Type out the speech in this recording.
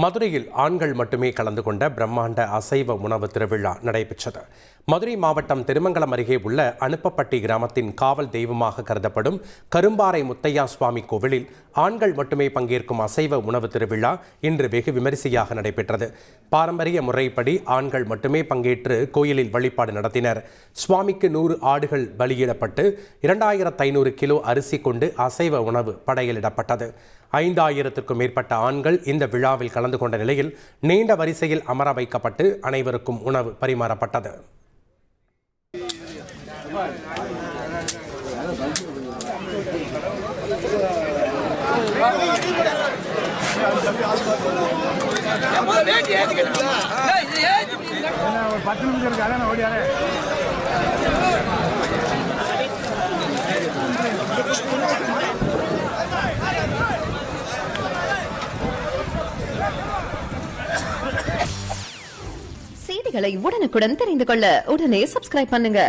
மதுரையில் ஆண்கள் மட்டுமே கலந்து கொண்ட பிரம்மாண்ட அசைவ உணவு திருவிழா நடைபெற்றது. மதுரை மாவட்டம் திருமங்கலம் அருகே உள்ள அனுப்பப்பட்டி கிராமத்தின் காவல் தெய்வமாக கருதப்படும் கரும்பாறை முத்தையா சுவாமி கோவிலில் ஆண்கள் மட்டுமே பங்கேற்கும் அசைவ உணவு திருவிழா இன்று வெகு விமரிசையாக நடைபெற்றது. பாரம்பரிய முறைப்படி ஆண்கள் மட்டுமே பங்கேற்று கோயிலில் வழிபாடு நடத்தினர். சுவாமிக்கு 100 ஆடுகள் பலியிடப்பட்டு 2500 கிலோ அரிசி கொண்டு அசைவ உணவு படையலிடப்பட்டது. 5000க்கும் மேற்பட்ட ஆண்கள் இந்த விழாவில் கலந்து கொண்ட நிலையில் நீண்ட வரிசையில் அமர வைக்கப்பட்டு அனைவருக்கும் உணவு பரிமாறப்பட்டது. செய்திகளை உடனுக்குடன் தெரிந்து கொள்ள உடனே சப்ஸ்கிரைப் பண்ணுங்க.